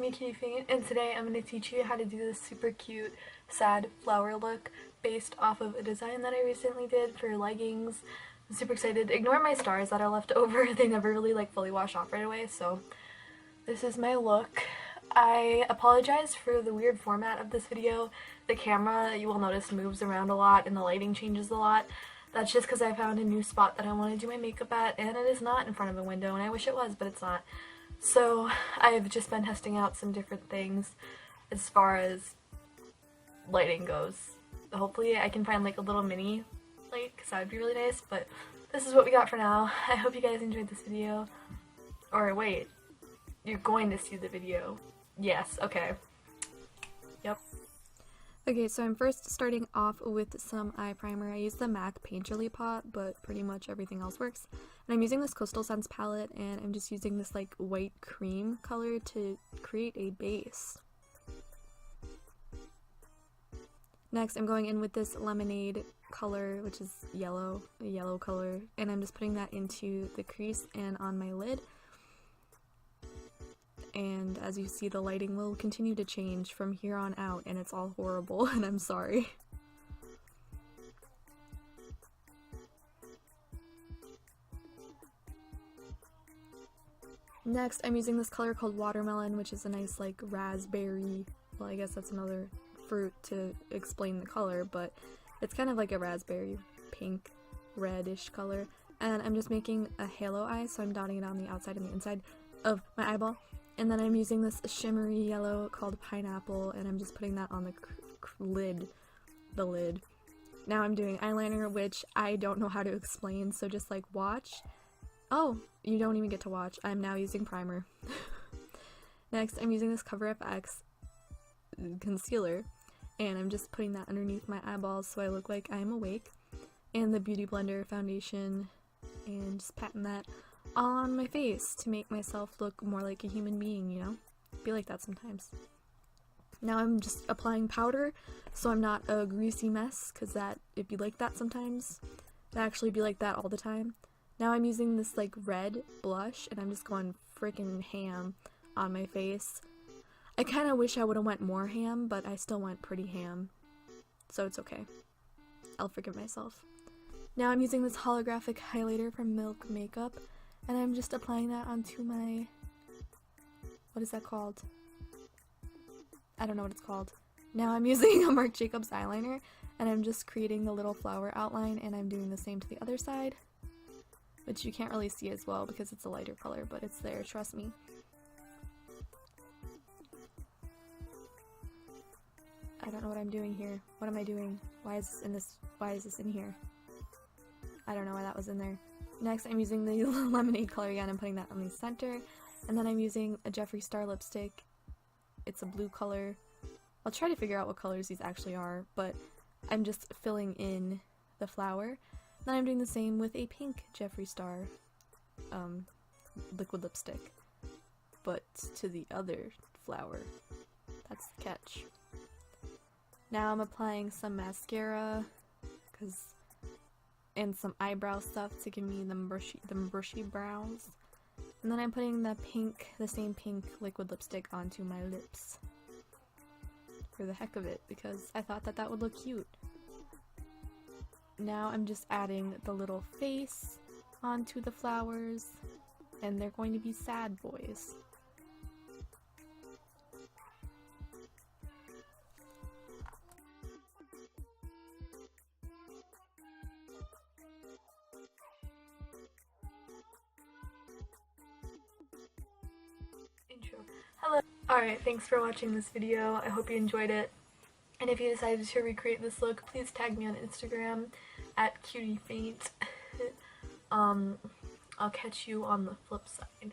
me, Cutie Faint, and today I'm going to teach you how to do this super cute, sad flower look based off of a design that I recently did for leggings. I'm super excited. Ignore my stars that are left over. They never really fully wash off right away, so this is my look. I apologize for the weird format of this video. The camera, you will notice, moves around a lot and the lighting changes a lot. That's just because I found a new spot that I want to do my makeup at, and it is not in front of a window, and I wish it was, but it's not. So I've just been testing out some different things as far as lighting goes. Hopefully I can find a little mini light, because that would be really nice, but this is what we got for now. I hope you guys enjoyed this video. Or wait, you're going to see the video. Yes, okay. Yep. Okay, so I'm first starting off with some eye primer. I use the MAC Painterly Pot, but pretty much everything else works. And I'm using this Coastal Scents palette, and I'm just using this white cream color to create a base. Next, I'm going in with this lemonade color, which is yellow, a yellow color, and I'm just putting that into the crease and on my lid. And as you see, the lighting will continue to change from here on out, and it's all horrible, and I'm sorry. Next, I'm using this color called Watermelon, which is a nice raspberry, well, I guess that's another fruit to explain the color, but it's kind of like a raspberry pink reddish color. And I'm just making a halo eye, so I'm dotting it on the outside and the inside of my eyeball. And then I'm using this shimmery yellow called Pineapple, and I'm just putting that on the lid. Now I'm doing eyeliner, which I don't know how to explain, so just watch. Oh, you don't even get to watch. I'm now using primer. Next, I'm using this Cover FX concealer, and I'm just putting that underneath my eyeballs so I look like I'm awake. And the Beauty Blender foundation, and just patting that on my face to make myself look more like a human being, you know? Be like that sometimes. Now I'm just applying powder so I'm not a greasy mess, because it'd be like that sometimes. It'd actually be like that all the time. Now I'm using this red blush, and I'm just going freaking ham on my face. I kind of wish I would have went more ham, but I still went pretty ham, so it's okay. I'll forgive myself. Now I'm using this holographic highlighter from Milk Makeup, and I'm just applying that onto my, what is that called? I don't know what it's called. Now I'm using a Marc Jacobs eyeliner, and I'm just creating the little flower outline, and I'm doing the same to the other side, which you can't really see as well because it's a lighter color, but it's there, trust me. I don't know what I'm doing here. What am I doing? Why is this in here? I don't know why that was in there. Next, I'm using the lemonade color again. I'm putting that on the center. And then I'm using a Jeffree Star lipstick. It's a blue color. I'll try to figure out what colors these actually are, but I'm just filling in the flower. Then I'm doing the same with a pink Jeffree Star liquid lipstick, but to the other flower. That's the catch. Now I'm applying some mascara, and some eyebrow stuff to give me them brushy brows. And then I'm putting the same pink liquid lipstick onto my lips for the heck of it, because I thought that would look cute. Now I'm just adding the little face onto the flowers, and they're going to be sad boys. Intro. Hello. Alright, thanks for watching this video. I hope you enjoyed it. And if you decided to recreate this look, please tag me on Instagram at cutiefaint. I'll catch you on the flip side.